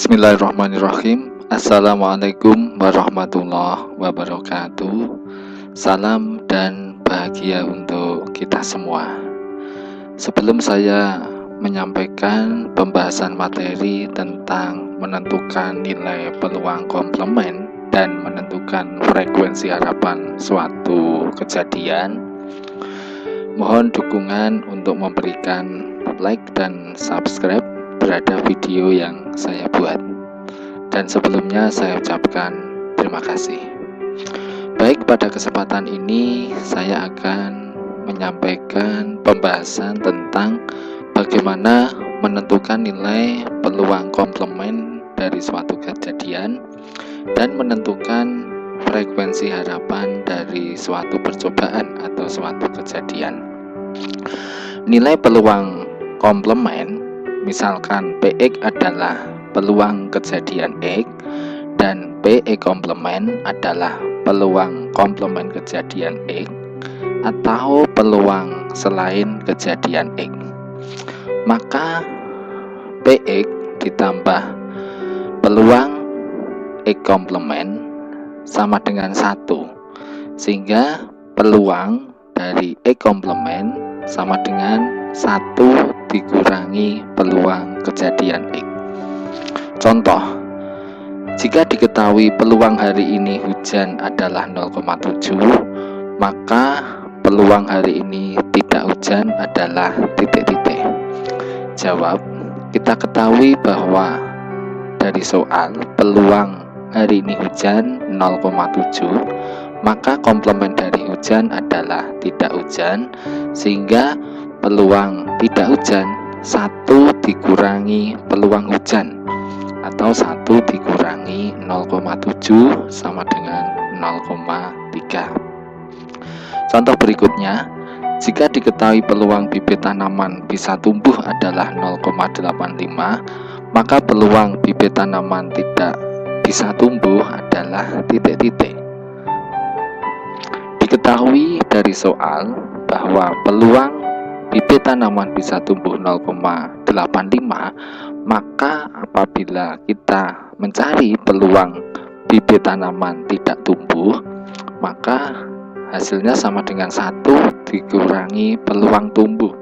Bismillahirrahmanirrahim. Assalamualaikum warahmatullahi wabarakatuh. Salam dan bahagia untuk kita semua. Sebelum saya menyampaikan pembahasan materi tentang menentukan nilai peluang komplement dan menentukan frekuensi harapan suatu kejadian, mohon dukungan untuk memberikan like dan subscribe terhadap video yang saya buat. Dan sebelumnya saya ucapkan terima kasih. Baik, pada kesempatan ini saya akan menyampaikan pembahasan tentang bagaimana menentukan nilai peluang komplement dari suatu kejadian dan menentukan frekuensi harapan dari suatu percobaan atau suatu kejadian. Nilai peluang komplement, misalkan PX adalah peluang kejadian X dan PE komplement adalah peluang komplement kejadian X atau peluang selain kejadian X, maka PX ditambah peluang X komplement sama dengan 1, sehingga peluang dari X komplement sama dengan 1 dikurangi peluang kejadian X. Contoh, jika diketahui peluang hari ini hujan adalah 0,7, maka peluang hari ini tidak hujan adalah titik-titik. Jawab, kita ketahui bahwa dari soal peluang hari ini hujan 0,7, maka komplement dari hujan adalah tidak hujan, sehingga peluang tidak hujan 1 dikurangi peluang hujan atau 1 dikurangi 0,7 sama dengan 0,3. Contoh berikutnya, jika diketahui peluang bibit tanaman bisa tumbuh adalah 0,85, maka peluang bibit tanaman tidak bisa tumbuh adalah titik-titik. Diketahui dari soal bahwa peluang bibit tanaman bisa tumbuh 0,85, maka apabila kita mencari peluang bibit tanaman tidak tumbuh, maka hasilnya sama dengan 1 dikurangi peluang tumbuh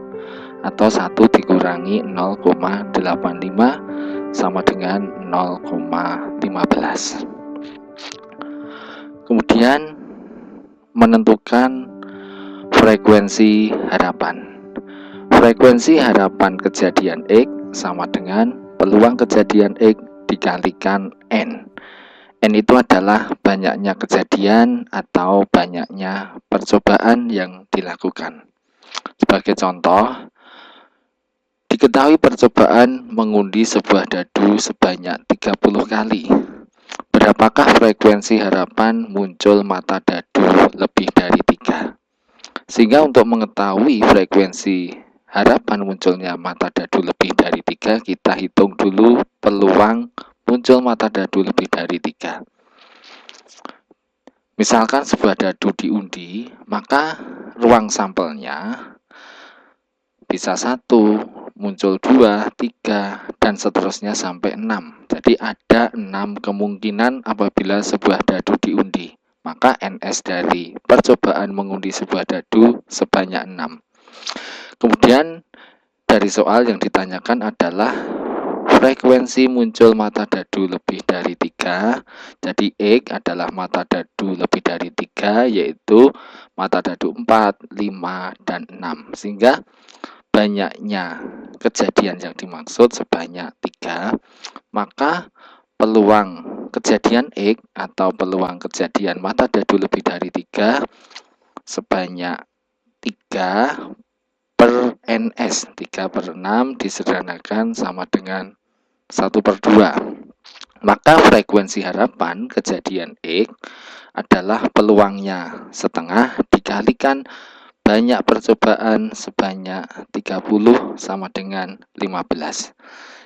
atau 1 dikurangi 0,85 sama dengan 0,15. Kemudian menentukan frekuensi harapan. Frekuensi harapan kejadian X sama dengan peluang kejadian X dikalikan N. N itu adalah banyaknya kejadian atau banyaknya percobaan yang dilakukan. Sebagai contoh, diketahui percobaan mengundi sebuah dadu sebanyak 30 kali. Berapakah frekuensi harapan muncul mata dadu lebih dari 3? Sehingga untuk mengetahui frekuensi harapan munculnya mata dadu lebih dari 3, kita hitung dulu peluang muncul mata dadu lebih dari 3. Misalkan sebuah dadu diundi, maka ruang sampelnya bisa 1, muncul 2, 3, dan seterusnya sampai 6. Jadi ada 6 kemungkinan apabila sebuah dadu diundi. Maka NS dari percobaan mengundi sebuah dadu sebanyak 6. Kemudian dari soal yang ditanyakan adalah frekuensi muncul mata dadu lebih dari 3. Jadi X adalah mata dadu lebih dari 3, yaitu mata dadu 4, 5, dan 6. Sehingga banyaknya kejadian yang dimaksud sebanyak 3, maka peluang kejadian X atau peluang kejadian mata dadu lebih dari 3 sebanyak 3 per NS, 3 per 6 disederhanakan sama dengan 1 per 2. Maka frekuensi harapan kejadian X adalah peluangnya setengah dikalikan banyak percobaan sebanyak 30 sama dengan 15.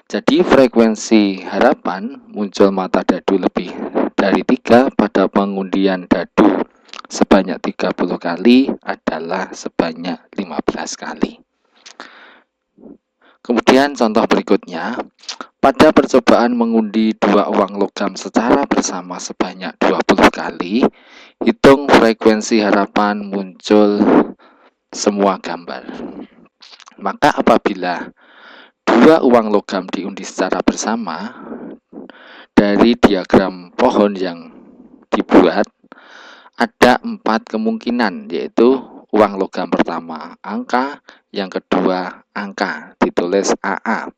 Jadi frekuensi harapan muncul mata dadu lebih dari 3 pada pengundian dadu sebanyak 30 kali adalah sebanyak 15 kali. Kemudian contoh berikutnya, pada percobaan mengundi dua uang logam secara bersama sebanyak 20 kali, hitung frekuensi harapan muncul semua gambar. Maka apabila dua uang logam diundi secara bersama, dari diagram pohon yang dibuat ada 4 kemungkinan, yaitu uang logam pertama angka, yang kedua angka ditulis AA,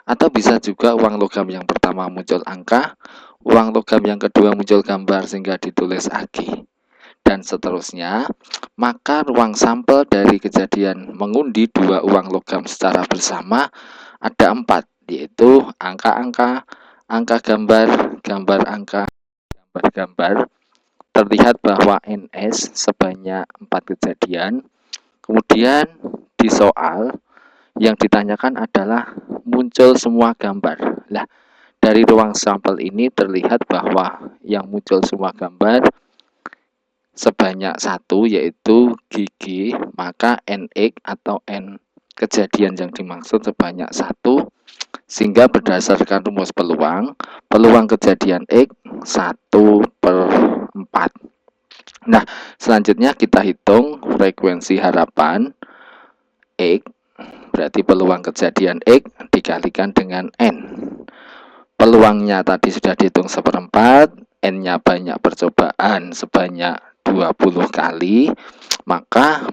atau bisa juga uang logam yang pertama muncul angka, uang logam yang kedua muncul gambar sehingga ditulis AG, dan seterusnya. Maka ruang sampel dari kejadian mengundi dua uang logam secara bersama ada 4, yaitu angka-angka, angka gambar, gambar angka, gambar gambar. Terlihat bahwa NS sebanyak 4 kejadian. Kemudian di soal yang ditanyakan adalah muncul semua gambar. Nah, dari ruang sampel ini terlihat bahwa yang muncul semua gambar sebanyak 1, yaitu GG, maka NX atau N kejadian yang dimaksud sebanyak 1, sehingga berdasarkan rumus peluang kejadian X 1/4. Nah, selanjutnya kita hitung frekuensi harapan X, berarti peluang kejadian X dikalikan dengan N. Peluangnya tadi sudah dihitung 1/4, N-nya banyak percobaan sebanyak 20 kali, maka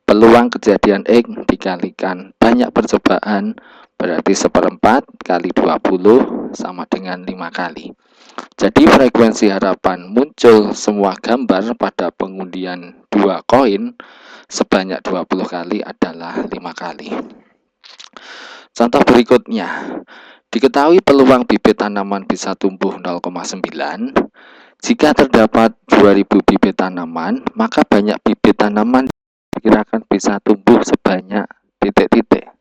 peluang kejadian X dikalikan banyak percobaan berarti 1/4 kali 20 sama dengan 5 kali. Jadi frekuensi harapan muncul semua gambar pada pengundian 2 koin sebanyak 20 kali adalah 5 kali. Contoh berikutnya, diketahui peluang bibit tanaman bisa tumbuh 0,9. Jika terdapat 2000 bibit tanaman, maka banyak bibit tanaman diperkirakan bisa tumbuh sebanyak titik-titik.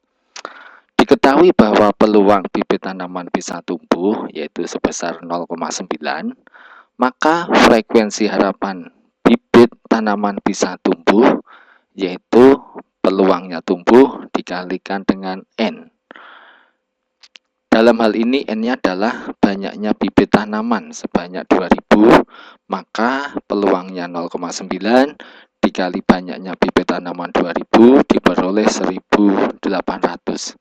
Diketahui bahwa peluang bibit tanaman bisa tumbuh yaitu sebesar 0,9, maka frekuensi harapan bibit tanaman bisa tumbuh yaitu peluangnya tumbuh dikalikan dengan N. Dalam hal ini N-nya adalah banyaknya bibit tanaman sebanyak 2000, maka peluangnya 0,9 dikali banyaknya bibit tanaman 2000 diperoleh 1800.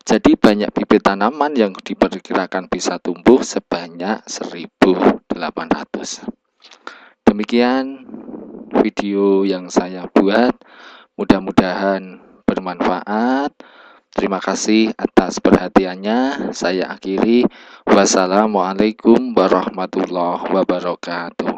Jadi banyak bibit tanaman yang diperkirakan bisa tumbuh sebanyak 1800. Demikian video yang saya buat, mudah-mudahan bermanfaat. Terima kasih atas perhatiannya. Saya akhiri. Wassalamualaikum warahmatullahi wabarakatuh.